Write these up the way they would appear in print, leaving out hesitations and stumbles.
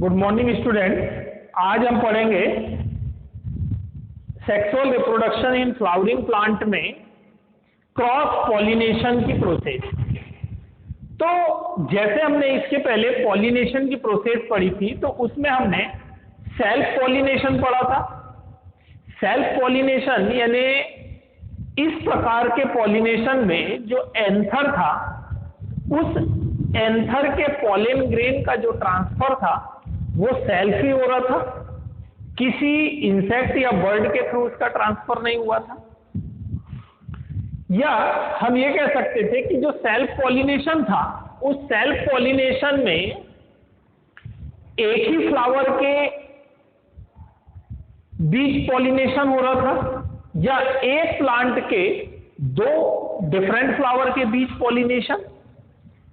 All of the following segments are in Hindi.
Good morning student. आज हम पढ़ेंगे sexual reproduction in flowering plant में क्रॉस पॉलिनेशन की प्रोसेस। तो जैसे हमने इसके पहले पॉलिनेशन की प्रोसेस पढ़ी थी, तो उसमें हमने सेल्फ पॉलिनेशन पढ़ा था। सेल्फ पॉलिनेशन यानी इस प्रकार के पॉलिनेशन में जो एंथर था, उस एंथर के पॉलन ग्रेन का जो ट्रांसफर था वो सेल्फ ही हो रहा था, किसी इंसेक्ट या बर्ड के थ्रू उसका ट्रांसफर नहीं हुआ था। या हम ये कह सकते थे कि जो सेल्फ पॉलिनेशन था, उस सेल्फ पॉलिनेशन में एक ही फ्लावर के बीच पॉलिनेशन हो रहा था, या एक प्लांट के दो डिफरेंट फ्लावर के बीच पॉलिनेशन।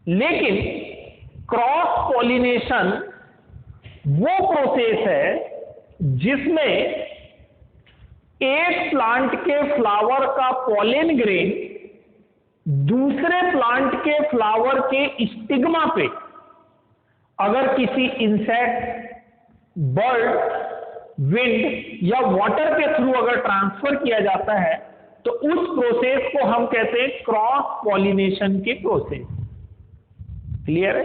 लेकिन क्रॉस पॉलिनेशन वो प्रोसेस है जिसमें एक प्लांट के फ्लावर का पॉलन ग्रेन दूसरे प्लांट के फ्लावर के स्टिग्मा पे अगर किसी इंसेक्ट, बर्ड, विंड या वाटर के थ्रू अगर ट्रांसफर किया जाता है, तो उस प्रोसेस को हम कहते हैं क्रॉस पॉलिनेशन की प्रोसेस। क्लियर है?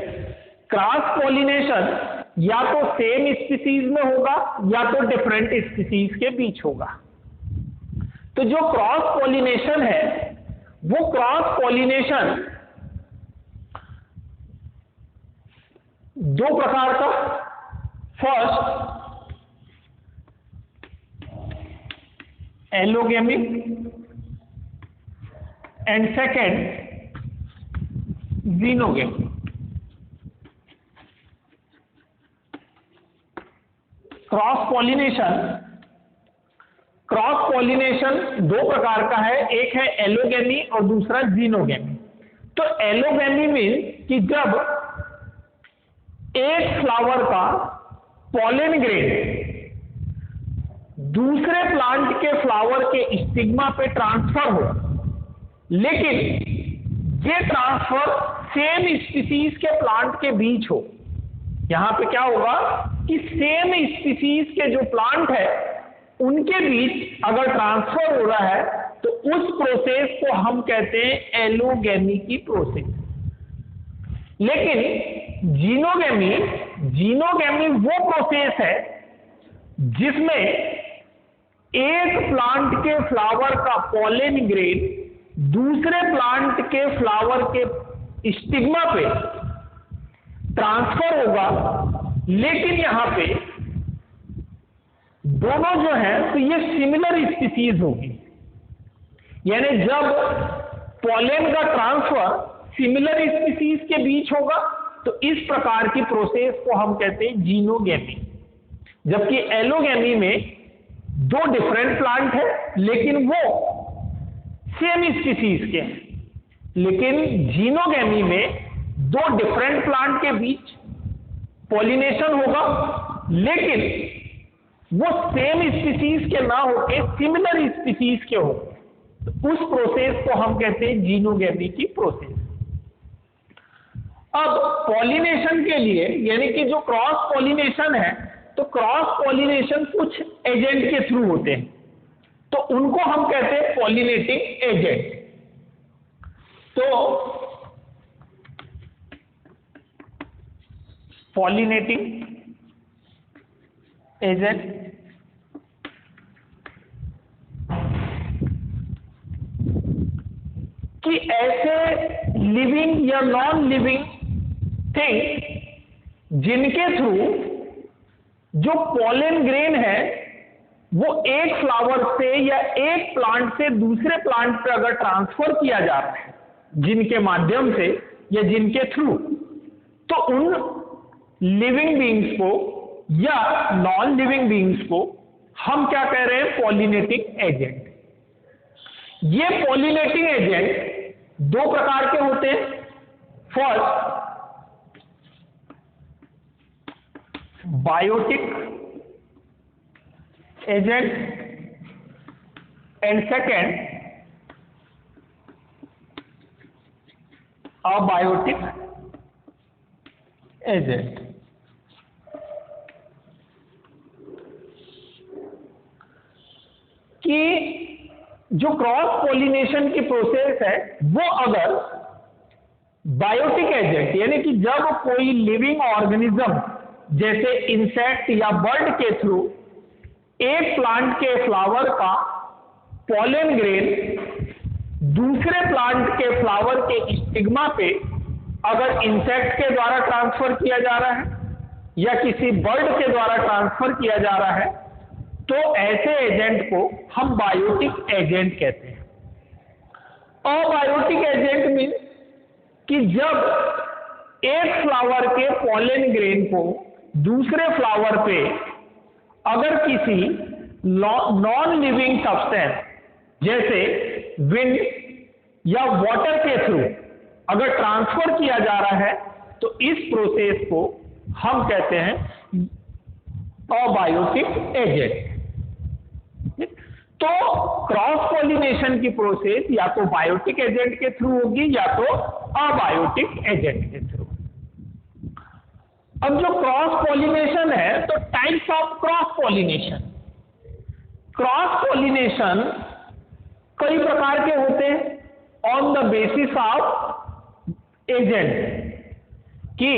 क्रॉस पॉलिनेशन या तो सेम स्पीसीज में होगा या तो डिफरेंट स्पीसीज के बीच होगा। तो जो क्रॉस पॉलिनेशन है, वो क्रॉस पॉलिनेशन दो प्रकार का। First allogamy and second xenogamy. Cross pollination दो प्रकार का है, एक है एलोगेमी और दूसरा जीनोगेमी। तो एलोगेमी मीन्स कि जब एक फ्लावर का पॉलन ग्रेन दूसरे प्लांट के फ्लावर के स्टिग्मा पे ट्रांसफर हो, लेकिन ये ट्रांसफर सेम स्पीसीज के प्लांट के बीच हो। यहां पे क्या होगा कि सेम स्पीसीज के जो प्लांट है उनके बीच अगर ट्रांसफर हो रहा है, तो उस प्रोसेस को हम कहते हैं एलोगेमी की प्रोसेस। लेकिन जीनोगेमी वो प्रोसेस है जिसमें एक प्लांट के फ्लावर का पॉलन ग्रेन दूसरे प्लांट के फ्लावर के स्टिग्मा पे ट्रांसफर होगा, लेकिन यहां पे दोनों जो है तो ये सिमिलर स्पीसीज होगी। यानी जब पॉलन का ट्रांसफर सिमिलर स्पीसीज के बीच होगा, तो इस प्रकार की प्रोसेस को हम कहते हैं जीनोगेमी। जबकि एलोगेमी में दो डिफरेंट प्लांट है, लेकिन वो सेम स्पीसीज के हैं। लेकिन जीनोगेमी में दो डिफरेंट प्लांट के बीच पॉलिनेशन होगा, लेकिन वो सेम स्पीसीज के ना होके सिमिलर स्पीसीज के हो। तो उस प्रोसेस को हम कहते हैं जीनोगेमी की प्रोसेस। अब पॉलिनेशन के लिए, यानी कि जो क्रॉस पॉलिनेशन है, तो क्रॉस पॉलिनेशन कुछ एजेंट के थ्रू होते हैं, तो उनको हम कहते हैं पॉलिनेटिंग एजेंट। तो पॉलिनेटिंग एजेंट कि ऐसे लिविंग या नॉन लिविंग थिंग जिनके थ्रू जो पॉलन ग्रेन है वो एक फ्लावर से या एक प्लांट से दूसरे प्लांट पर अगर ट्रांसफर किया जा रहा है, जिनके माध्यम से या जिनके थ्रू, तो उन लिविंग बींग्स को या नॉन लिविंग बींग्स को हम क्या कह रहे हैं? Pollinating agent. ये पॉलिनेटिंग एजेंट दो प्रकार के होते हैं। First biotic agent and second abiotic agent. जो क्रॉस पॉलिनेशन की प्रोसेस है वो अगर बायोटिक एजेंट यानी कि जब कोई लिविंग ऑर्गेनिज्म जैसे इंसेक्ट या बर्ड के थ्रू एक प्लांट के फ्लावर का पॉलन ग्रेन दूसरे प्लांट के फ्लावर के स्टिग्मा पे अगर इंसेक्ट के द्वारा ट्रांसफर किया जा रहा है या किसी बर्ड के द्वारा ट्रांसफर किया जा रहा है तो ऐसे एजेंट को हम बायोटिक एजेंट कहते हैं। अबायोटिक एजेंट मीन कि जब एक फ्लावर के पॉलन ग्रेन को दूसरे फ्लावर पे अगर किसी नॉन लिविंग सब्सटेंस जैसे विंड या वाटर के थ्रू अगर ट्रांसफर किया जा रहा है तो इस प्रोसेस को हम कहते हैं अबायोटिक एजेंट। तो क्रॉस पॉलिनेशन की प्रोसेस या तो बायोटिक एजेंट के थ्रू होगी या तो अबायोटिक एजेंट के थ्रू। अब जो क्रॉस पॉलिनेशन है तो types of cross pollination. Cross pollination कई प्रकार के होते हैं on the basis of agent कि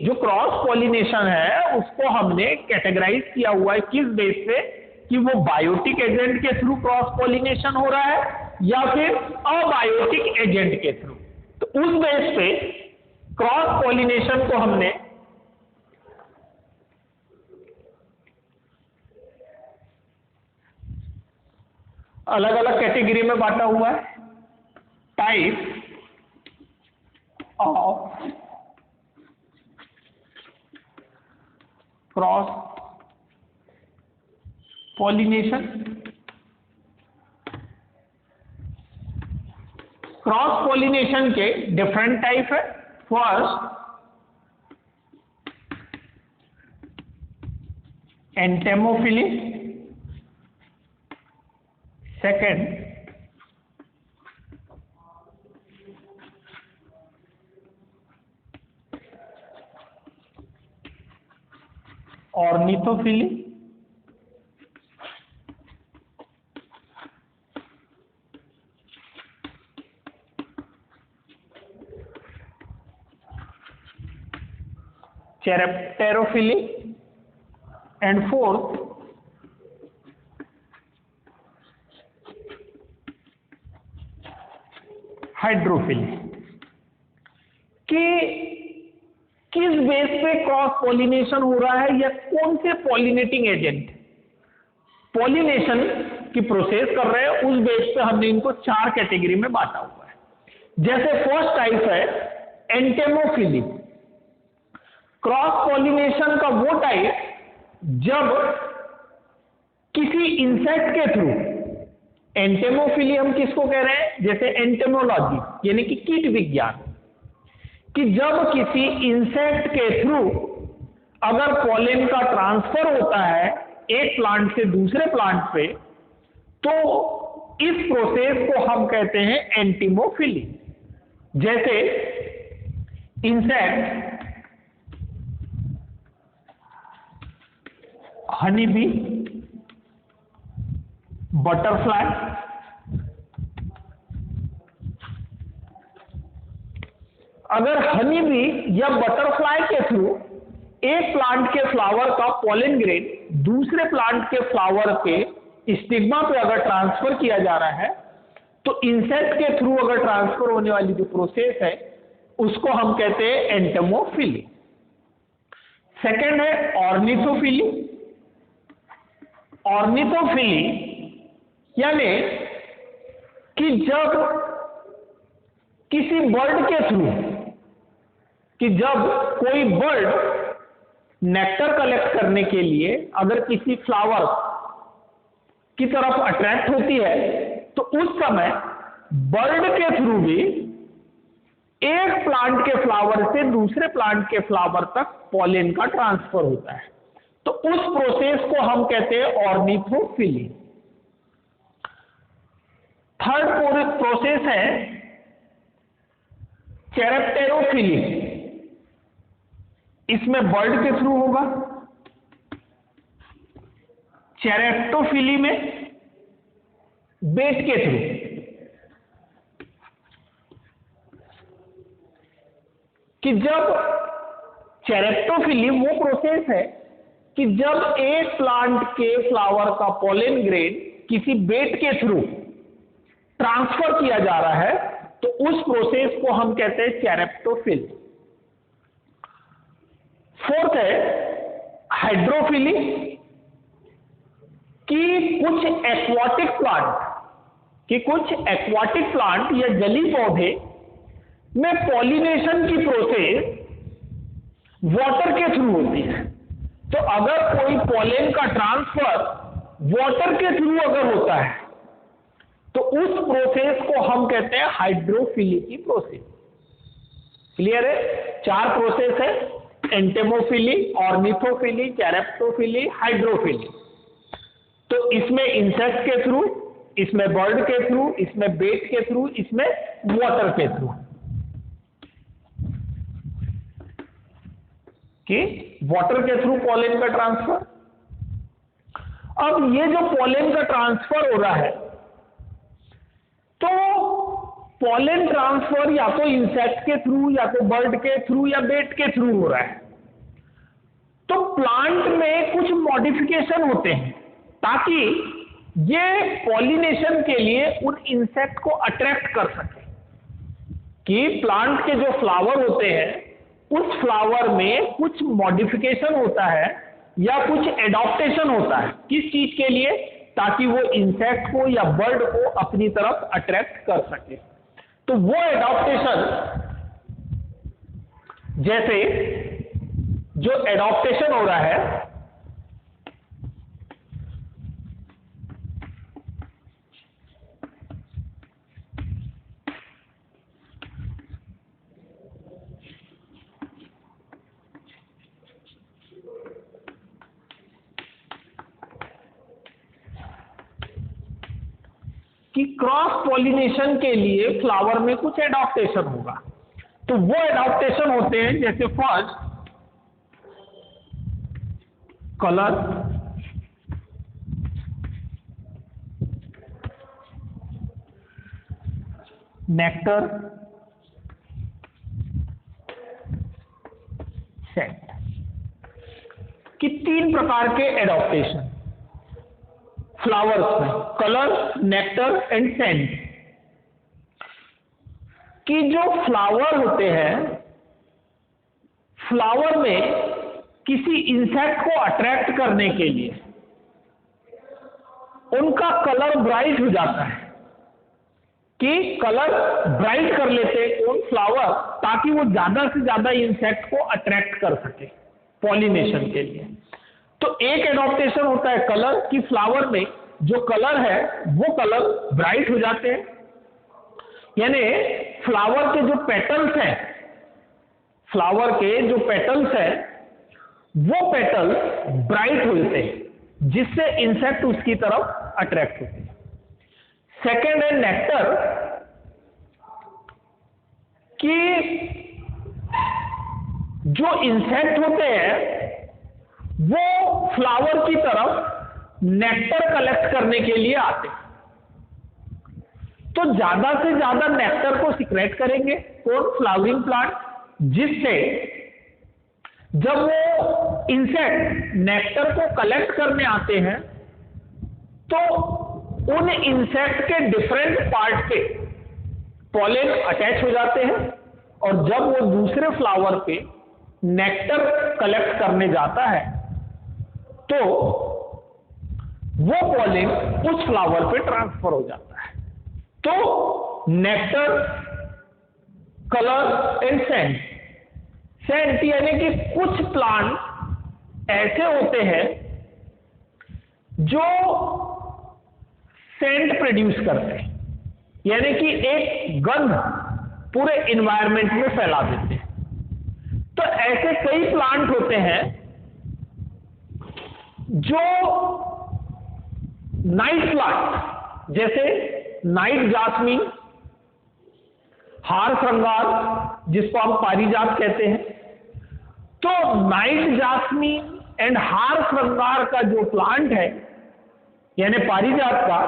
जो क्रॉस पॉलिनेशन है उसको हमने कैटेगराइज किया हुआ है किस बेस पे कि वो बायोटिक एजेंट के थ्रू क्रॉस पॉलिनेशन हो रहा है या फिर अबायोटिक एजेंट के थ्रू। तो उस बेस पे क्रॉस पॉलिनेशन को हमने अलग अलग कैटेगरी में बांटा हुआ है। Type of cross pollination. Cross pollination के डिफरेंट टाइप है। First entomophily, second ornithophily, chiropterophily and fourth hydrophily. कि किस बेस पे क्रॉस पॉलिनेशन हो रहा है या कौन से पॉलिनेटिंग एजेंट पॉलिनेशन की प्रोसेस कर रहे हैं उस बेस पे हमने इनको चार कैटेगरी में बांटा हुआ है। जैसे फर्स्ट टाइप है एंटेमोफिली। क्रॉस पॉलिनेशन का वो टाइप जब किसी इंसेक्ट के थ्रू, एंटेमोफिली हम किसको कह रहे हैं जैसे एंटेमोलॉजी यानी कि कीट विज्ञान, कि जब किसी इंसेक्ट के थ्रू अगर पॉलन का ट्रांसफर होता है एक प्लांट से दूसरे प्लांट पे तो इस प्रोसेस को हम कहते हैं एंटीमोफिली। जैसे इंसेक्ट हनी बी, बटरफ्लाई, अगर हनी बी या बटरफ्लाई के थ्रू एक प्लांट के फ्लावर का पॉलन ग्रेन दूसरे प्लांट के फ्लावर के स्टिग्मा पे अगर ट्रांसफर किया जा रहा है तो इंसेक्ट के थ्रू अगर ट्रांसफर होने वाली जो प्रोसेस है उसको हम कहते हैं एंटेमोफिली। सेकंड है ऑर्निथोफिली। ऑर्निथोफिली यानी कि जब किसी बर्ड के थ्रू, कि जब कोई बर्ड नेक्टर कलेक्ट करने के लिए अगर किसी फ्लावर की तरफ अट्रैक्ट होती है तो उस समय बर्ड के थ्रू भी एक प्लांट के फ्लावर से दूसरे प्लांट के फ्लावर तक पॉलन का ट्रांसफर होता है तो उस प्रोसेस को हम कहते हैं ऑर्निथोफिली। थर्ड प्रोसेस है चेरेप्टेरोफिली। इसमें बर्ड के थ्रू होगा। चेरेप्टोफिली में बेट के थ्रू। कि जब चेरेप्टोफिली वो प्रोसेस है कि जब एक प्लांट के फ्लावर का पॉलन ग्रेन किसी बेट के थ्रू ट्रांसफर किया जा रहा है, तो उस प्रोसेस को हम कहते हैं चेरेप्टोफिल। फोर्थ है हाइड्रोफिली, कि कुछ एक्वाटिक प्लांट या जली पौधे में पॉलिनेशन की प्रोसेस वाटर के थ्रू होती है। तो अगर कोई पॉलन का ट्रांसफर वाटर के थ्रू अगर होता है तो उस प्रोसेस को हम कहते हैं हाइड्रोफिली की प्रोसेस। क्लियर है? 4 प्रोसेस है, एंटेमोफिली, ऑर्निथोफिली, चेरेप्टोफिली, हाइड्रोफिली। तो इसमें इंसेक्ट के थ्रू, इसमें बर्ड के थ्रू, इसमें बेट के थ्रू, इसमें वाटर के थ्रू, कि वाटर के थ्रू पॉलन का ट्रांसफर। अब ये जो पॉलन का ट्रांसफर हो रहा है, तो पॉलन ट्रांसफर या तो इंसेक्ट के थ्रू, या तो बर्ड के थ्रू, या बेट के थ्रू हो रहा है। तो प्लांट में कुछ मॉडिफिकेशन होते हैं ताकि ये पॉलिनेशन के लिए उन इंसेक्ट को अट्रैक्ट कर सके। कि प्लांट के जो फ्लावर होते हैं उस फ्लावर में कुछ मॉडिफिकेशन होता है या कुछ एडॉप्टेशन होता है। किस चीज के लिए? ताकि वो इंसेक्ट को या बर्ड को अपनी तरफ अट्रैक्ट कर सके। तो वो एडॉप्टेशन, जैसे जो एडॉप्टेशन हो रहा है कि क्रॉस पॉलिनेशन के लिए फ्लावर में कुछ एडॉप्टेशन होगा। तो वो एडॉप्टेशन होते हैं, जैसे फर्स्ट कलर, नेक्टर, सेंट, कि 3 प्रकार के एडॉप्टेशन फ्लावर्स में, कलर, नेक्टर एंड सेंट। कि जो फ्लावर होते हैं, फ्लावर में किसी इंसेक्ट को अट्रैक्ट करने के लिए उनका कलर ब्राइट हो जाता है, कि कलर ब्राइट कर लेते हैं उन फ्लावर, ताकि वो ज्यादा से ज्यादा इंसेक्ट को अट्रैक्ट कर सके पॉलिनेशन के लिए। तो एक एडॉप्टेशन होता है कलर, कि फ्लावर में जो कलर है वो कलर ब्राइट हो जाते हैं, यानी फ्लावर के जो पेटल्स हैं, वो पेटल ब्राइट होते हैं, जिससे इंसेक्ट उसकी तरफ अट्रैक्ट होते हैं। सेकेंड है नेक्टर, कि जो इंसेक्ट होते हैं वो फ्लावर की तरफ नेक्टर कलेक्ट करने के लिए आते हैं। तो ज्यादा से ज्यादा नेक्टर को सिक्रेट करेंगे कौन? फ्लावरिंग प्लांट, जिससे जब वो इंसेक्ट नेक्टर को कलेक्ट करने आते हैं तो उन इंसेक्ट के डिफरेंट पार्ट के पॉलन अटैच हो जाते हैं, और जब वो दूसरे फ्लावर पे नेक्टर कलेक्ट करने जाता है तो वो पॉलन उस फ्लावर पे ट्रांसफर हो जाता है। तो nectar, colour and scent. Scent यानी कि कुछ प्लांट ऐसे होते हैं जो सेंट प्रोड्यूस करते हैं, यानी कि एक गंध पूरे एनवायरनमेंट में फैला देते हैं। तो ऐसे कई प्लांट होते हैं जो नाइट प्लांट, जैसे नाइट जास्मीन, हार श्रृंगार, जिसको हम पारिजात कहते हैं। तो नाइट जास्मीन एंड हार श्रृंगार का जो प्लांट है, यानी पारिजात का,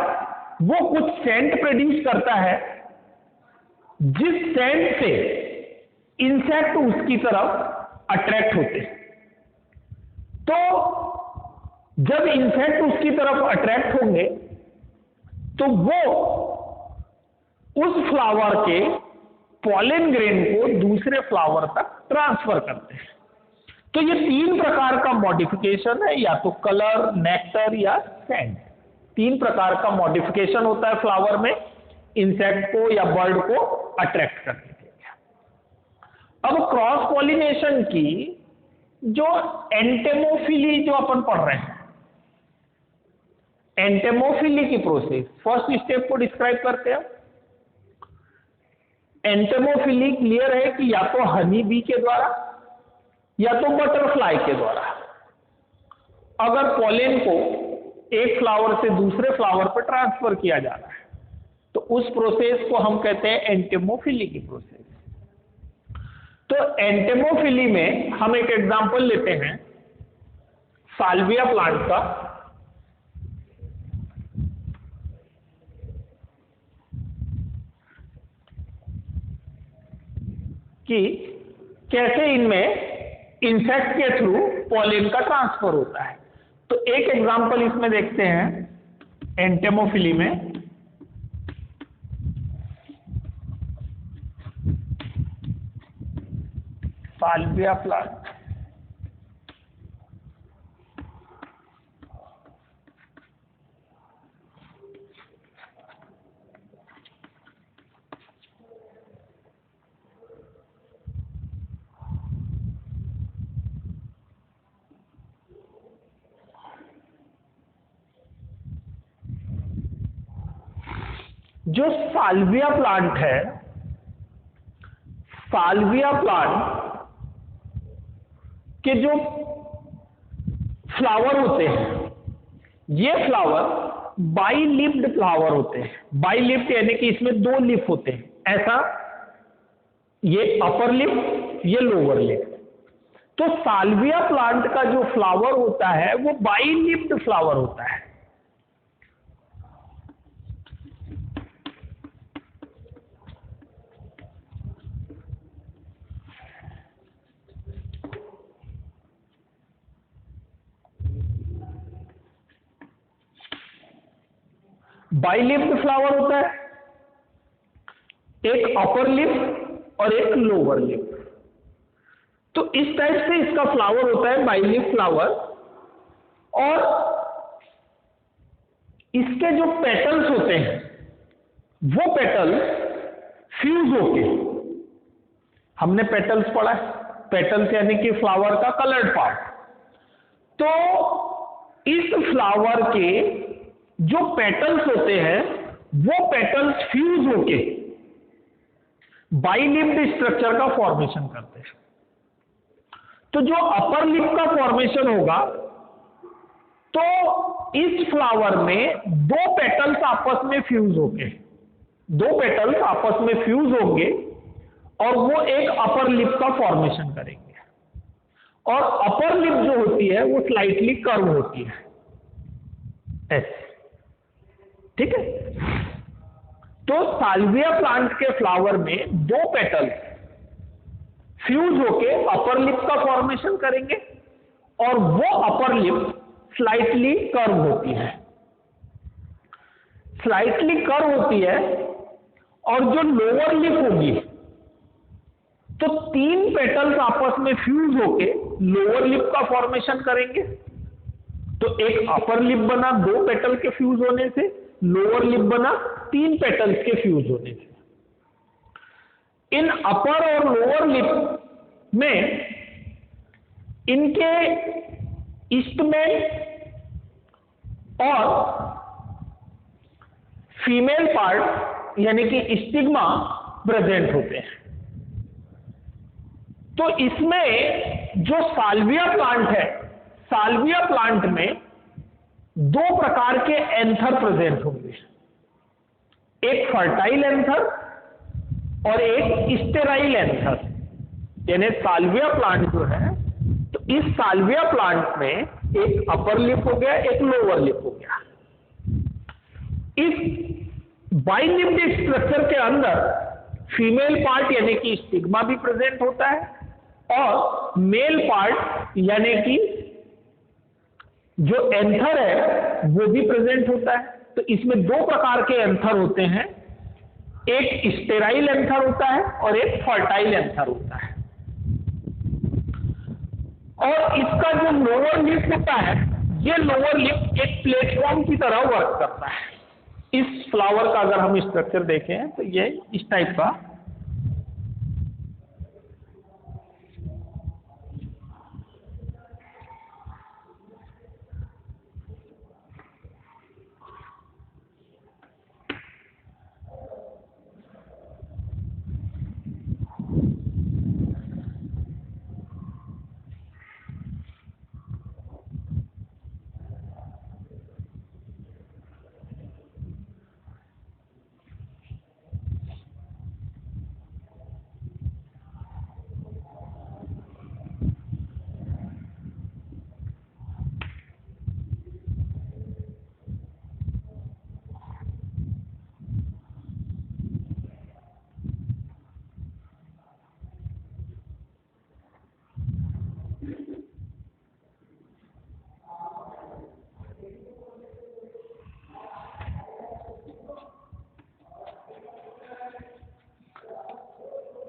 वो कुछ सेंट प्रोड्यूस करता है, जिस सेंट से इंसेक्ट उसकी तरफ अट्रैक्ट होते हैं। तो जब इंसेक्ट उसकी तरफ अट्रैक्ट होंगे तो वो उस फ्लावर के पॉलन ग्रेन को दूसरे फ्लावर तक ट्रांसफर करते हैं। तो ये 3 प्रकार का मॉडिफिकेशन है, या तो कलर, नेक्टर या सेंट। 3 प्रकार का मॉडिफिकेशन होता है फ्लावर में इंसेक्ट को या बर्ड को अट्रैक्ट करने के लिए। अब क्रॉस पॉलिनेशन की जो एंटेमोफिली जो अपन पढ़ रहे हैं, एंटेमोफिली की प्रोसेस फर्स्ट स्टेप को डिस्क्राइब करते हैं। एंटेमोफिली क्लियर है कि या तो हनी बी के द्वारा या तो बटरफ्लाई के द्वारा अगर पॉलन को एक फ्लावर से दूसरे फ्लावर पर ट्रांसफर किया जा रहा है तो उस प्रोसेस को हम कहते हैं एंटेमोफिली की प्रोसेस। तो एंटेमोफिली में हम एक एग्जांपल लेते हैं साल्विया प्लांट का। कि कैसे इनमें इंसेक्ट के थ्रू पॉलन का ट्रांसफर होता है। तो एक एग्जांपल इसमें देखते हैं एंटेमोफिली में। साल्विया प्लांट, जो साल्विया प्लांट है, साल्विया प्लांट के जो फ्लावर होते हैं, ये फ्लावर बाई लिप्ड फ्लावर होते हैं। बाई लिप्ड यानी कि इसमें 2 लिप होते हैं, ऐसा, ये अपर लिप, ये लोअर लिप। तो साल्विया प्लांट का जो फ्लावर होता है वो बाई लिप्ड फ्लावर होता है। बाइलिप्ड फ्लावर होता है, एक अपर लिप और एक लोअर लिप। तो इस टाइप से इसका फ्लावर होता है, बाइलिप फ्लावर। और इसके जो पेटल्स होते हैं वो पेटल्स फ्यूज होके, हमने पेटल्स पढ़ा है, पेटल्स यानी कि फ्लावर का कलर्ड पार्ट। तो इस फ्लावर के जो पेटल्स होते हैं वो पेटल्स फ्यूज होके बाइलिप्ड स्ट्रक्चर का फॉर्मेशन करते हैं। तो जो अपर लिप का फॉर्मेशन होगा तो इस फ्लावर में 2 पेटल्स आपस में फ्यूज होंगे, 2 पेटल्स आपस में फ्यूज होंगे और वो एक अपर लिप का फॉर्मेशन करेंगे। और अपर लिप जो होती है वो स्लाइटली कर्व होती है, ऐसे, ठीक है। तो साल्विया प्लांट के फ्लावर में 2 पेटल्स फ्यूज होके अपर लिप का फॉर्मेशन करेंगे और वो अपर लिप स्लाइटली कर्व होती है, स्लाइटली कर्व होती है। और जो लोअर लिप होगी तो 3 पेटल्स आपस में फ्यूज होके लोअर लिप का फॉर्मेशन करेंगे। तो एक अपर लिप बना 2 पेटल के फ्यूज होने से, लोअर लिप बना 3 पेटल्स के फ्यूज होने से। इन अपर और लोअर लिप में इनके ईस्टमेन और फीमेल पार्ट यानी कि स्टिग्मा प्रेजेंट होते हैं। तो इसमें जो साल्विया प्लांट है, साल्विया प्लांट में 2 प्रकार के एंथर प्रेजेंट होंगे, एक फर्टाइल एंथर और एक स्टेराइल एंथर। यानी साल्विया प्लांट जो है, तो इस साल्विया प्लांट में एक अपर लिप हो गया, एक लोअर लिप हो गया। इस बाइलिप्ड स्ट्रक्चर के अंदर फीमेल पार्ट यानी कि स्टिग्मा भी प्रेजेंट होता है और मेल पार्ट यानी कि जो एंथर है वो भी प्रेजेंट होता है। तो इसमें दो प्रकार के एंथर होते हैं, एक स्टेराइल एंथर होता है और एक फर्टाइल एंथर होता है। और इसका जो लोअर लिप होता है, ये लोअर लिप एक प्लेटफॉर्म की तरह वर्क करता है। इस फ्लावर का अगर हम स्ट्रक्चर देखें तो ये इस टाइप का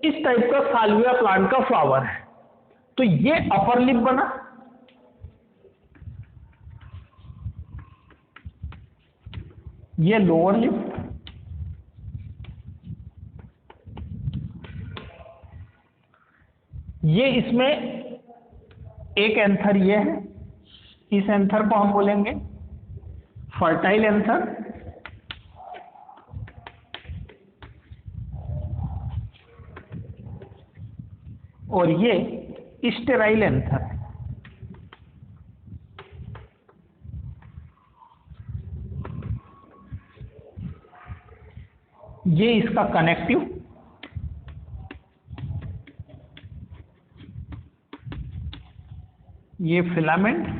इस टाइप का साल्विया प्लांट का फ्लावर है। तो ये अपर लिप बना, ये लोअर लिप, ये इसमें एक एंथर ये है, इस एंथर को हम बोलेंगे फर्टाइल एंथर, और ये स्टेराइल एंथर है। ये इसका कनेक्टिव, ये फिलामेंट,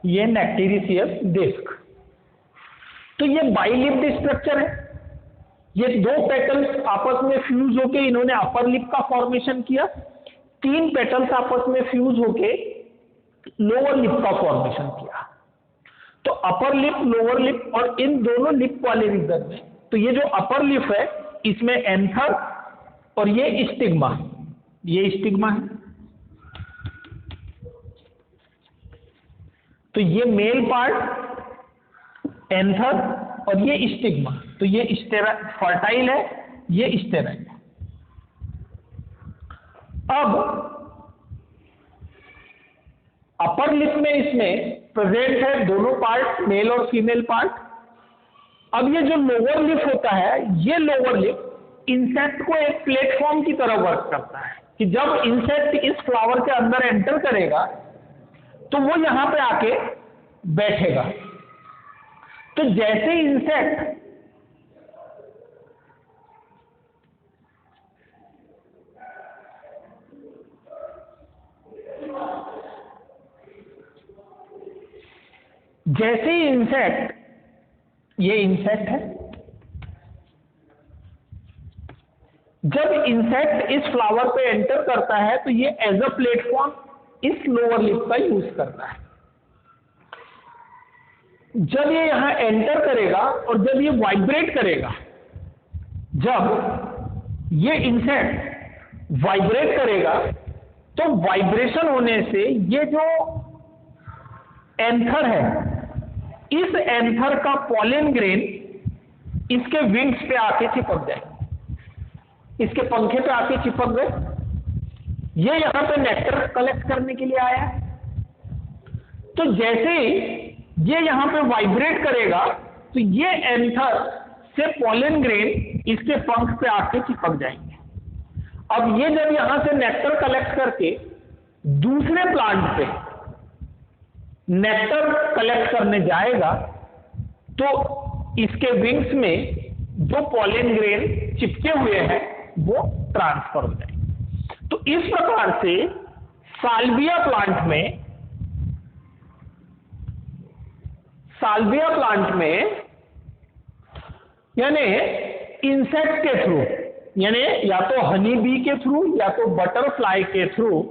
ये नेक्टेरिशियस डिस्क। तो ये बाइलिप्ड स्ट्रक्चर है। ये दो पेटल्स आपस में फ्यूज होके इन्होंने अपर लिप का फॉर्मेशन किया, तीन पेटल्स आपस में फ्यूज होके लोअर लिप का फॉर्मेशन किया। तो अपर लिप, लोअर लिप और इन दोनों लिप वाले रीजन में, तो ये जो अपर लिप है इसमें एंथर और ये स्टिग्मा, ये स्टिग्मा है। तो ये मेल पार्ट एंथर और ये स्टिग्मा, तो ये फर्टाइल है, ये स्टेराइल है। अब अपर लिप में इसमें प्रेजेंट है दोनों पार्ट, मेल और फीमेल पार्ट। अब ये जो लोअर लिप होता है, ये लोअर लिप इंसेक्ट को एक प्लेटफॉर्म की तरह वर्क करता है कि जब इंसेक्ट इस फ्लावर के अंदर एंटर करेगा तो वो यहां पे आके बैठेगा। तो जैसे इंसेक्ट ये इंसेक्ट है, जब इंसेक्ट इस फ्लावर पे एंटर करता है तो ये एज अ प्लेटफॉर्म इस लोअर लिप का यूज करता है। जब ये यहां एंटर करेगा और जब ये वाइब्रेट करेगा, जब ये इंसेक्ट वाइब्रेट करेगा तो वाइब्रेशन होने से ये जो एंथर है, इस एंथर का पॉलन ग्रेन इसके विंग्स पे आके चिपक जाए, इसके पंखे पे आके चिपक गए। ये यहां पे नेक्टर कलेक्ट करने के लिए आया है। तो जैसे ही ये यहां पे वाइब्रेट करेगा तो ये एंथर से पॉलन ग्रेन इसके पंख पे आके चिपक जाएंगे। अब ये जब यहां से नेक्टर कलेक्ट करके दूसरे प्लांट पे नेक्टर कलेक्ट करने जाएगा तो इसके विंग्स में जो पॉलन ग्रेन चिपके हुए हैं वो ट्रांसफर हो जाएंगे। तो इस प्रकार से साल्विया प्लांट में यानी इंसेक्ट के थ्रू, यानी या तो हनी बी के थ्रू या तो बटरफ्लाई के थ्रू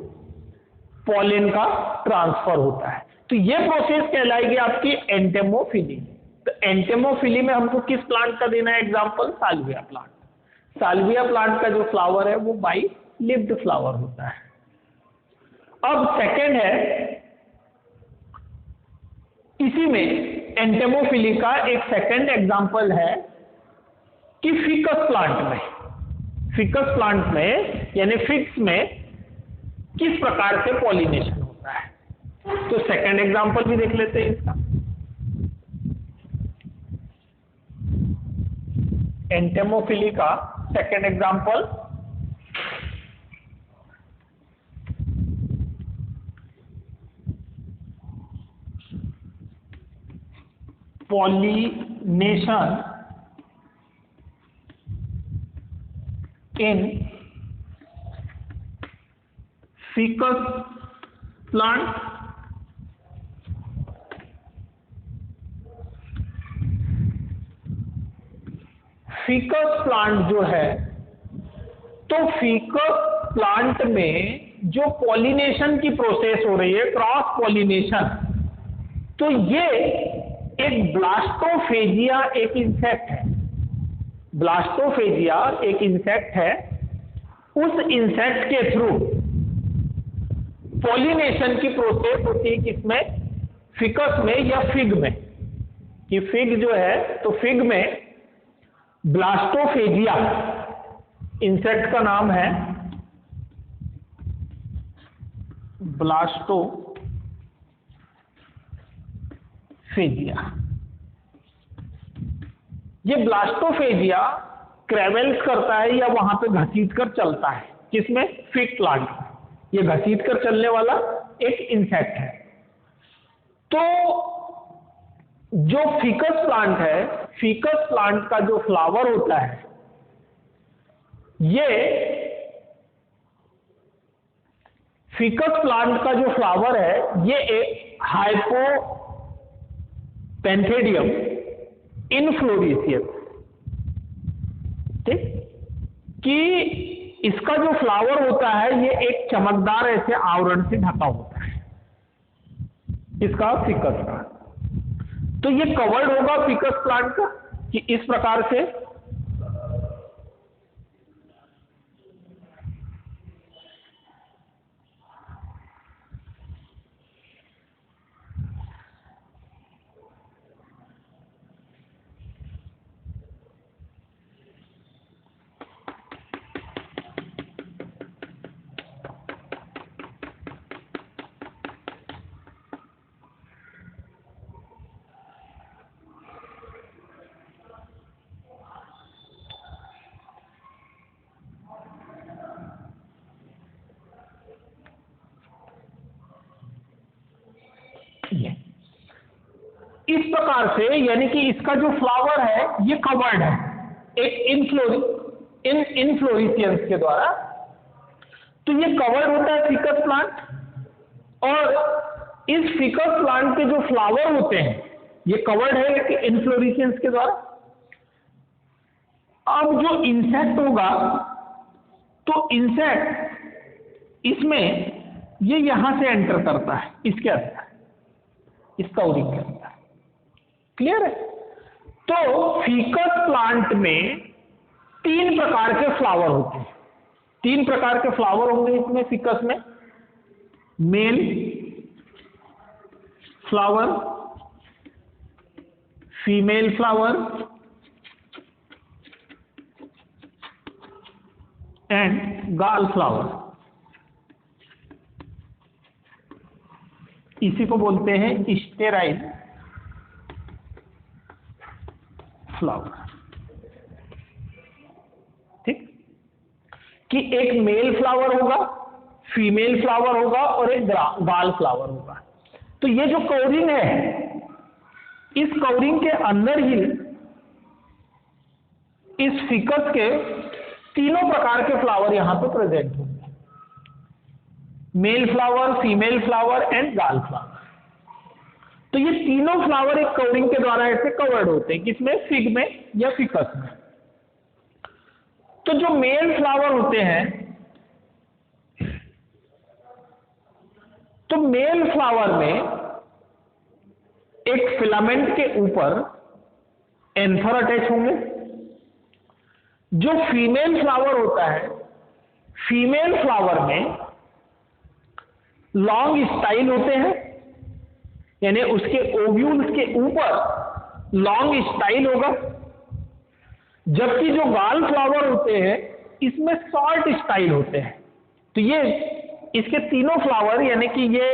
पॉलन का ट्रांसफर होता है। तो यह प्रोसेस कहलाएगी आपकी एंटेमोफिली। तो एंटेमोफिली में हमको किस प्लांट का देना है example? Salvia plant. Salvia plant का जो फ्लावर है वो बाई लिप्ड फ्लावर होता है। अब सेकेंड है, इसी में एंटेमोफिली का एक सेकेंड एग्जांपल है कि फिकस प्लांट में यानी फिग्स में किस प्रकार से पॉलिनेशन होता है। तो सेकेंड एग्जांपल भी देख लेते हैं इसका। एंटेमोफिली का second example pollination in ficus plant. Ficus plant जो है, तो फिकस प्लांट में जो पॉलिनेशन की प्रोसेस हो रही है, क्रॉस पॉलिनेशन, तो ये एक ब्लास्टोफेजिया एक इंसेक्ट है। ब्लास्टोफेजिया एक इंसेक्ट है। उस इंसेक्ट के थ्रू पॉलिनेशन की प्रोसेस होती है किसमें? फिकस में या फिग में। कि फिग जो है, तो फिग में ब्लास्टोफेजिया इंसेक्ट का नाम है, ब्लास्टोफेजिया। ये ब्लास्टोफेजिया क्रेवल्स करता है या वहां पे घसीट कर चलता है। किसमें? Fig plant. ये घसीट कर चलने वाला एक इंसेक्ट है। तो जो फिकस प्लांट है, फिकस प्लांट का जो फ्लावर होता है, ये फिकस प्लांट का जो फ्लावर है ये एक हाइपोपेंथेडियम इनफ्लोरेसियस, ठीक, कि इसका जो फ्लावर होता है ये एक चमकदार ऐसे आवरण से ढका होता है, इसका फिकस का। तो ये कवर्ड होगा फिकस प्लांट का कि इस प्रकार से इस प्रकार से, यानी कि इसका जो फ्लावर है ये कवर्ड है एक इनफ्लोरेसेंस के द्वारा। तो ये कवर्ड होता है फिकस प्लांट, और इस फिकस प्लांट के जो फ्लावर होते हैं ये कवर्ड है एक इनफ्लोरेसेंस के द्वारा। अब जो इंसेक्ट होगा, तो इंसेक्ट इसमें ये यहां से एंटर करता है, इसके अंदर, इसका ओरिजिन के अंदर। क्लियर है? तो फिकस प्लांट में 3 प्रकार के फ्लावर होते हैं। 3 प्रकार के फ्लावर होंगे इसमें फिकस में। Male flower, female flower and गाल फ्लावर। इसी को बोलते हैं स्टेराइल फ्लावर, ठीक, कि एक मेल फ्लावर होगा, फीमेल फ्लावर होगा और एक गाल फ्लावर होगा। तो ये जो कवरिंग है, इस कवरिंग के अंदर ही इस फिकस के तीनों प्रकार के फ्लावर यहां पे प्रेजेंट होंगे, male flower, female flower and गाल फ्लावर। तो ये तीनों फ्लावर एक कवरिंग के द्वारा ऐसे कवर्ड होते हैं, किसमें? फिग में या फिकस में। तो जो मेल फ्लावर होते हैं, तो मेल फ्लावर में एक फिलामेंट के ऊपर एंथर अटैच होंगे। जो फीमेल फ्लावर होता है, फीमेल फ्लावर में लॉन्ग स्टाइल होते हैं, यानी उसके ओव्यूल्स के ऊपर लॉन्ग स्टाइल होगा, जबकि जो गाल फ्लावर होते हैं इसमें शॉर्ट स्टाइल होते हैं। तो ये इसके तीनों फ्लावर, यानी कि ये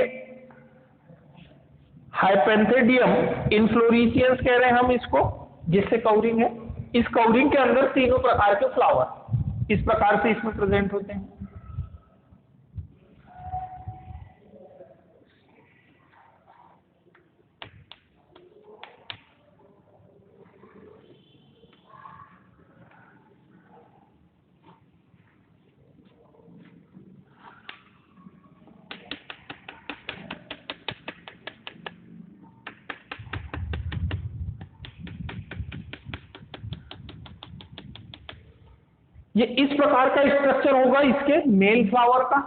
हाइपेंथेडियम इन्फ्लोरेसियंस कह रहे हैं हम इसको, जिससे कवरिंग है, इस कवरिंग के अंदर तीनों प्रकार के फ्लावर इस प्रकार से इसमें प्रेजेंट होते हैं। ये इस प्रकार का स्ट्रक्चर होगा इसके मेल फ्लावर का।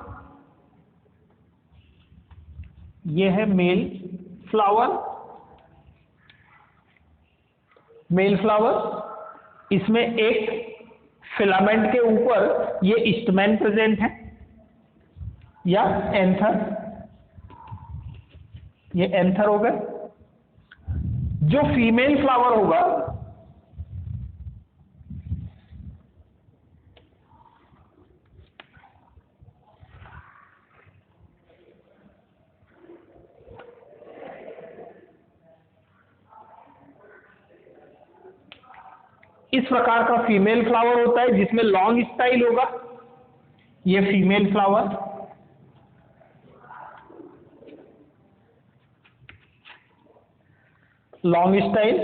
ये है मेल फ्लावर, मेल फ्लावर। इसमें एक फिलामेंट के ऊपर ये स्टैमेन प्रेजेंट है या एंथर, ये एंथर हो गए। जो फीमेल फ्लावर होगा, इस प्रकार का फीमेल फ्लावर होता है जिसमें लॉन्ग स्टाइल होगा, ये फीमेल फ्लावर। Long style.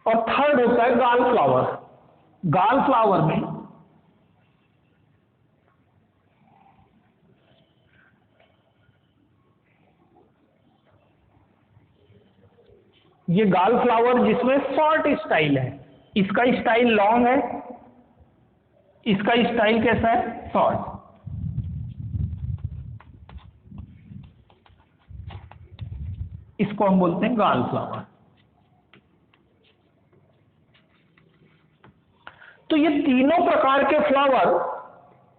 और थर्ड होता है गाल फ्लावर। गाल फ्लावर में ये गाल फ्लावर जिसमें शॉर्ट स्टाइल है, इसका स्टाइल लॉन्ग है, इसका स्टाइल कैसा है? शॉर्ट। इसको हम बोलते हैं गाल फ्लावर। तो ये तीनों प्रकार के फ्लावर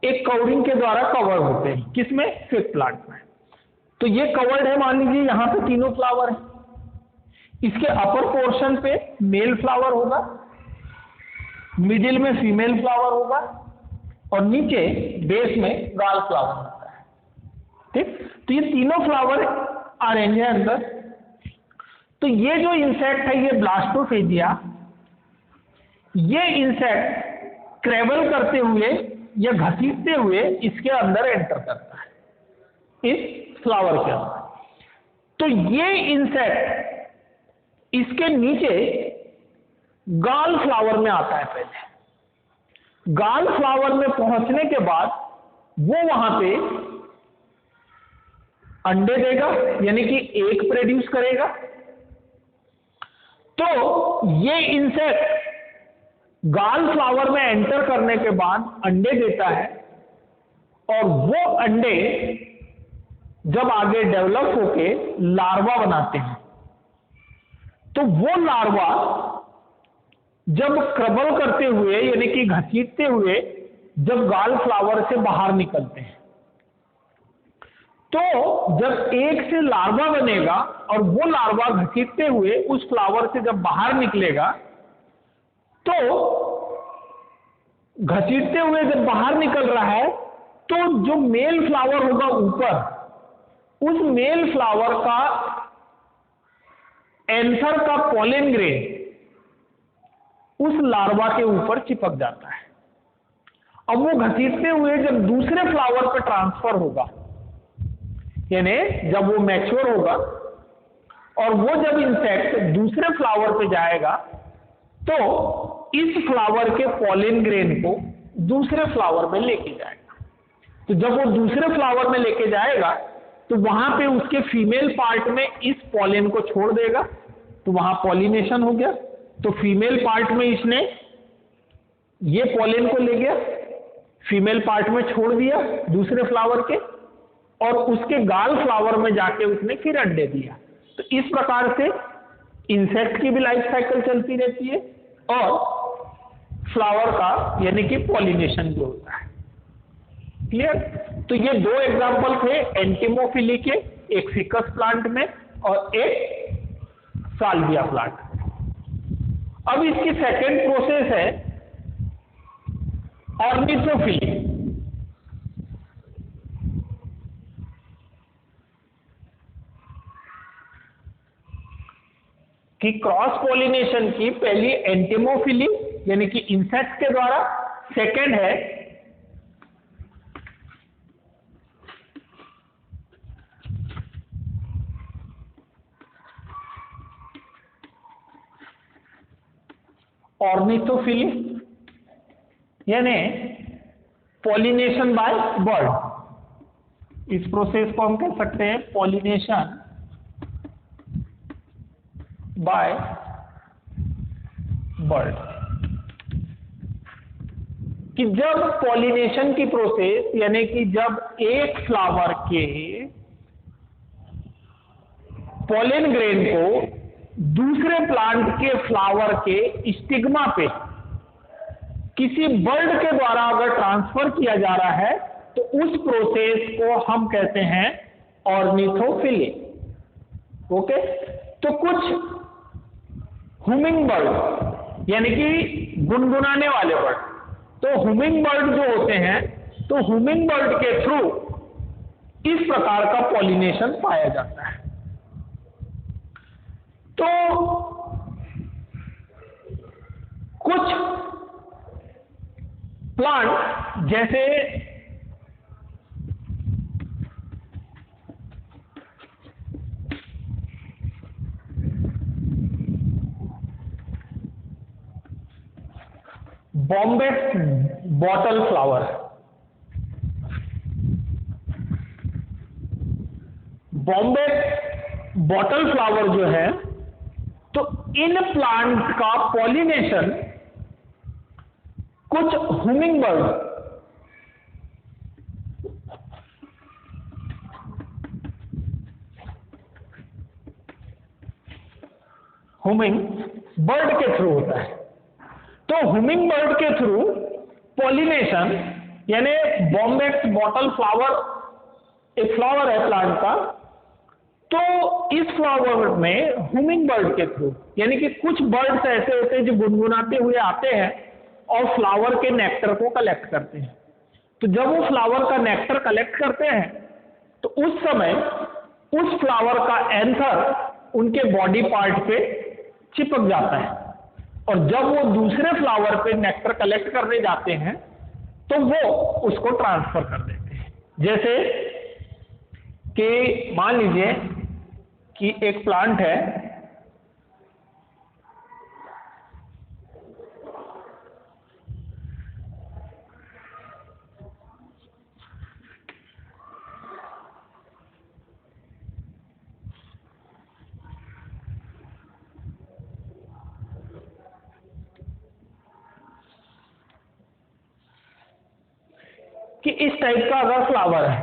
एक कवरिंग के द्वारा कवर होते हैं, किसमें? फिग प्लांट में। तो ये कवर्ड है, मान लीजिए यहां पे तीनों फ्लावर है, इसके अपर पोर्शन पे मेल फ्लावर होगा, मिडिल में फीमेल फ्लावर होगा और नीचे बेस में गाल फ्लावर होता है। ठीक, तो ये तीनों फ्लावर अरेंज है अंदर। तो ये जो इंसेक्ट है, ये ब्लास्टोफेजिया, ये इंसेक्ट ट्रेवल करते हुए या घसीटते हुए इसके अंदर एंटर करता है, इस फ्लावर के अंदर। तो ये इंसेक्ट इसके नीचे गाल फ्लावर में आता है। पहले गाल फ्लावर में पहुंचने के बाद वो वहां पे अंडे देगा, यानी कि एग प्रोड्यूस करेगा। तो ये इंसेक्ट गाल फ्लावर में एंटर करने के बाद अंडे देता है और वो अंडे जब आगे डेवलप होके लार्वा बनाते हैं, तो वो लार्वा जब क्रबल करते हुए, यानी कि घसीटते हुए जब गाल फ्लावर से बाहर निकलते हैं, तो जब एक से लार्वा बनेगा और वो लार्वा घसीटते हुए उस फ्लावर से जब बाहर निकलेगा, तो घसीटते हुए जब बाहर निकल रहा है, तो जो मेल फ्लावर होगा ऊपर, उस मेल फ्लावर का एंथर का पॉलन ग्रेन उस लार्वा के ऊपर चिपक जाता है अब वो घसीटते हुए जब दूसरे फ्लावर पे ट्रांसफर होगा, यानी जब वो मैच्योर होगा और वो जब इंसेक्ट दूसरे फ्लावर पे जाएगा, तो इस फ्लावर के पॉलिन ग्रेन को दूसरे फ्लावर में लेके जाएगा। तो जब वो दूसरे फ्लावर में लेके जाएगा तो वहां पे उसके फीमेल पार्ट में इस पॉलिन को छोड़ देगा, तो वहां पॉलिनेशन हो गया। तो फीमेल पार्ट में इसने ये पॉलिन को ले गया, फीमेल पार्ट में छोड़ दिया दूसरे फ्लावर के, और उसके गाल फ्लावर में जाके उसने फिर अंडे दिया। तो इस प्रकार से इंसेक्ट की भी लाइफ साइकिल चलती रहती है और फ्लावर का यानी कि पॉलिनेशन भी होता है। क्लियर? तो ये दो एग्जांपल थे एंटिमोफिली के, एक फिकस प्लांट में और एक साल्विया प्लांट में। अब इसकी सेकेंड प्रोसेस है ऑर्निथोफिली। कि क्रॉस पॉलिनेशन की पहली एंटिमोफिली यानी कि इंसेक्ट के द्वारा, सेकेंड है ऑर्निथोफिली यानी पॉलिनेशन बाय बर्ड। इस प्रोसेस को हम कह सकते हैं पॉलिनेशन बाय बर्ड। कि जब पॉलिनेशन की प्रोसेस यानी कि जब एक फ्लावर के पॉलिन ग्रेन को दूसरे प्लांट के फ्लावर के स्टिग्मा पे किसी बर्ड के द्वारा अगर ट्रांसफर किया जा रहा है तो उस प्रोसेस को हम कहते हैं ऑर्निथोफिली। ओके? तो कुछ हुमिंग बर्ड यानी कि गुनगुनाने वाले बर्ड, तो हुमिंग बर्ड जो होते हैं, तो हुमिंग बर्ड के थ्रू इस प्रकार का पॉलिनेशन पाया जाता है। तो कुछ प्लांट जैसे Bombay bottle flower, Bombay bottle flower जो है, तो इन प्लांट का पॉलिनेशन कुछ हुमिंग बर्ड के थ्रू होता है। तो हुमिंग बर्ड के थ्रू पॉलिनेशन यानी बॉम्बे बॉटल फ्लावर एक फ्लावर है प्लांट का, तो इस फ्लावर में हुमिंग बर्ड के थ्रू यानी कि कुछ बर्ड्स ऐसे होते हैं जो गुनगुनाते हुए आते हैं और फ्लावर के नेक्टर को कलेक्ट करते हैं। तो जब वो फ्लावर का नेक्टर कलेक्ट करते हैं तो उस समय उस फ्लावर का एंथर उनके बॉडी पार्ट पे चिपक जाता है, और जब वो दूसरे फ्लावर पे नेक्टर कलेक्ट करने जाते हैं तो वो उसको ट्रांसफर कर देते हैं। जैसे कि मान लीजिए कि एक प्लांट है, कि इस टाइप का अगर फ्लावर है,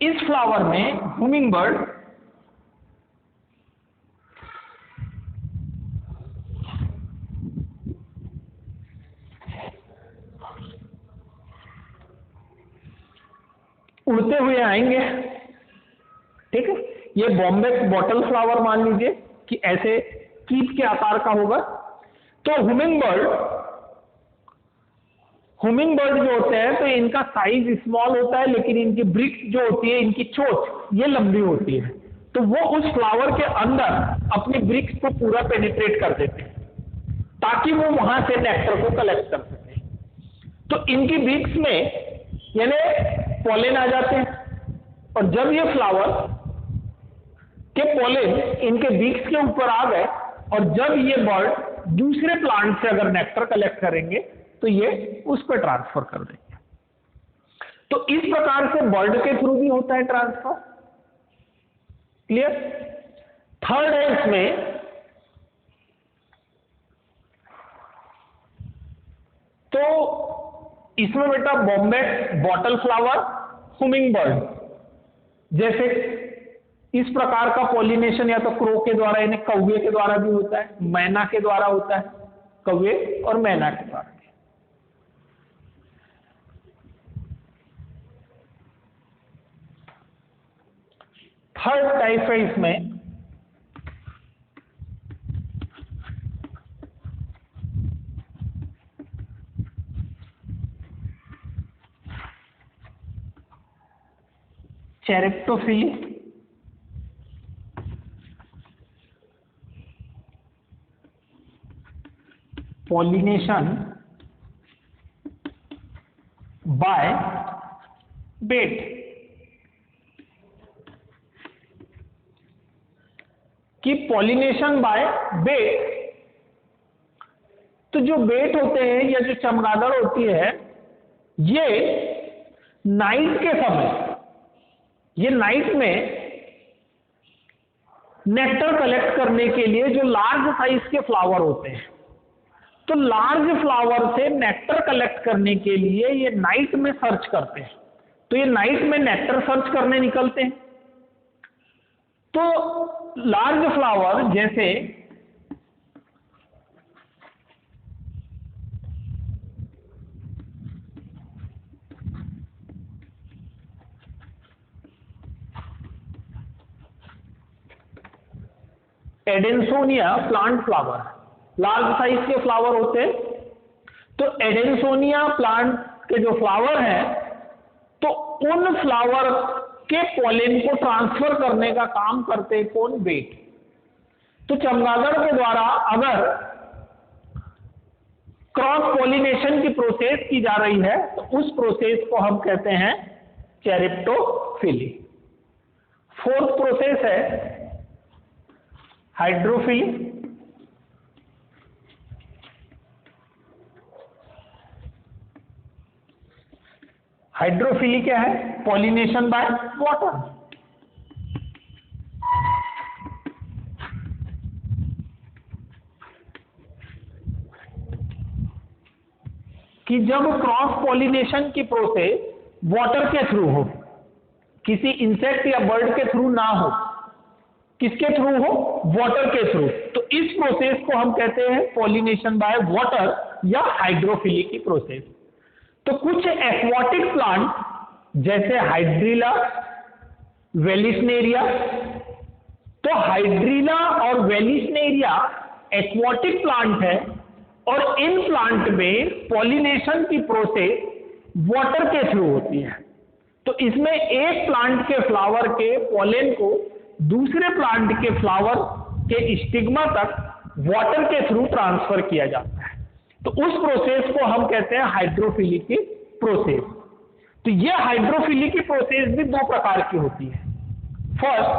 इस फ्लावर में हुमिंग बर्ड उड़ते हुए आएंगे। ठीक है? ये बॉम्बे बॉटल फ्लावर मान लीजिए कि ऐसे कीट के आकार का होगा। तो हुमिंग बर्ड जो होते हैं तो इनका साइज स्मॉल होता है, लेकिन इनकी ब्रिक्स जो होती है, इनकी चोंच ये लंबी होती है, तो वो उस फ्लावर के अंदर अपनी ब्रिक्स को पूरा पेनिट्रेट कर देते हैं ताकि वो वहां से नेक्टर को कलेक्ट कर सके। तो इनकी बीक्स में यानी पॉलेन आ जाते हैं, और जब ये फ्लावर के पॉलेन इनके बीक्स के ऊपर आ गए और जब ये बर्ड दूसरे प्लांट से अगर नेक्टर कलेक्ट करेंगे तो ये उस पर ट्रांसफर कर देंगे। तो इस प्रकार से बर्ड के थ्रू भी होता है ट्रांसफर। क्लियर? थर्ड है इसमें, तो इसमें बेटा बॉम्बे बॉटल फ्लावर, हुमिंग बर्ड, जैसे इस प्रकार का पॉलिनेशन या तो क्रो के द्वारा यानी कौवे के द्वारा भी होता है, मैना के द्वारा होता है, कौवे और मैना के द्वारा। थर्ड टाइप है इसमें चेरेप्टोफिली, पॉलिनेशन बाय बेट। कि पॉलिनेशन बाय बेट, तो जो बेट होते हैं या जो चमगादड़ होती है, ये नाइट के समय, ये नाइट में नेक्टर कलेक्ट करने के लिए जो लार्ज साइज के फ्लावर होते हैं, तो लार्ज फ्लावर से नेक्टर कलेक्ट करने के लिए ये नाइट में सर्च करते हैं। तो ये नाइट में नेक्टर सर्च करने निकलते हैं। तो लार्ज फ्लावर जैसे Adansonia plant flower, large size के फ्लावर होते हैं। तो एडेंसोनिया प्लांट के जो फ्लावर हैं, तो उन फ्लावर के पॉलेन को ट्रांसफर करने का काम करते कौन? बेट। तो चमगादड़ के द्वारा अगर क्रॉस पॉलिनेशन की प्रोसेस की जा रही है तो उस प्रोसेस को हम कहते हैं चेरेप्टोफिली। फोर्थ प्रोसेस है हाइड्रोफिली। हाइड्रोफिली क्या है? Pollination by water. कि जब क्रॉस पॉलिनेशन की प्रोसेस वाटर के थ्रू हो, किसी इंसेक्ट या बर्ड के थ्रू ना हो, किसके थ्रू हो? वाटर के थ्रू, तो इस प्रोसेस को हम कहते हैं पॉलिनेशन बाय वाटर या हाइड्रोफिली की प्रोसेस। तो कुछ एक्वाटिक प्लांट जैसे हाइड्रिला, वेलिस्नेरिया, तो हाइड्रिला और वेलिस्नेरिया एक्वाटिक प्लांट है और इन प्लांट में पॉलिनेशन की प्रोसेस वाटर के थ्रू होती है। तो इसमें एक प्लांट के फ्लावर के पॉलेन को दूसरे प्लांट के फ्लावर के स्टिग्मा तक वाटर के थ्रू ट्रांसफर किया जाता है। तो उस प्रोसेस को हम कहते हैं हाइड्रोफिली की प्रोसेस। तो ये हाइड्रोफिली की प्रोसेस भी दो प्रकार की होती है। First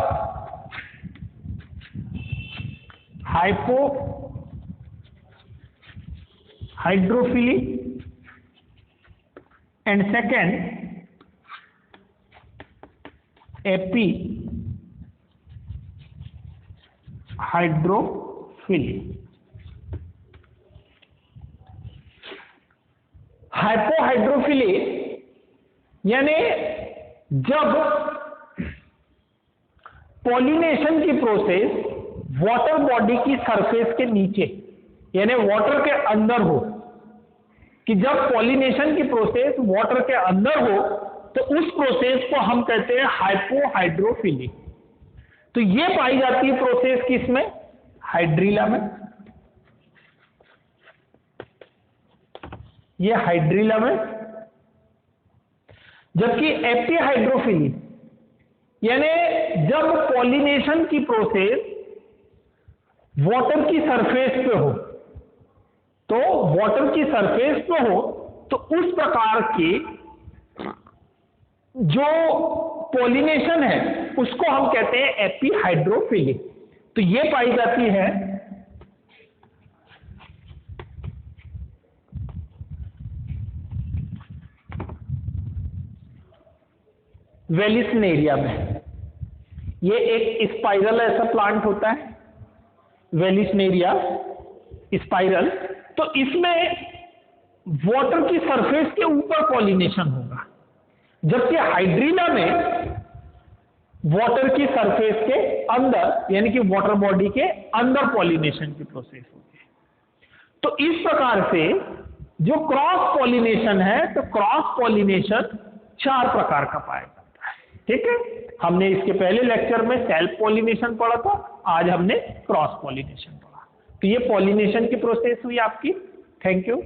hypo hydrophily and second epi hydrophily. Hypohydrophily यानी जब पॉलिनेशन की प्रोसेस वाटर बॉडी की सरफेस के नीचे यानी वाटर के अंदर हो, कि जब पॉलिनेशन की प्रोसेस वाटर के अंदर हो तो उस प्रोसेस को हम कहते हैं हाइपोहाइड्रोफिली। तो ये पाई जाती है प्रोसेस किसमें? हाइड्रिला में। ये हाइड्रिला में। जबकि एपीहाइड्रोफिली यानी जब पॉलिनेशन की प्रोसेस वाटर की सरफेस पे हो, तो वाटर की सरफेस पे हो तो उस प्रकार के जो पॉलिनेशन है उसको हम कहते हैं एपीहाइड्रोफिली। तो ये पाई जाती है वेलिस्नेरिया में। ये एक स्पाइरल ऐसा प्लांट होता है, वेलिस्नेरिया स्पाइरल। तो इसमें वाटर की सरफेस के ऊपर पॉलिनेशन होगा, जबकि हाइड्रीला में वाटर की सरफेस के अंदर यानी कि वाटर बॉडी के अंदर पॉलिनेशन की प्रोसेस होगी। तो इस प्रकार से जो क्रॉस पॉलिनेशन है, तो क्रॉस पॉलिनेशन 4 प्रकार का पाया जाता है। ठीक है, हमने इसके पहले लेक्चर में सेल्फ पॉलिनेशन पढ़ा था, आज हमने क्रॉस पॉलिनेशन पढ़ा। तो ये पॉलिनेशन की प्रोसेस हुई आपकी। Thank you.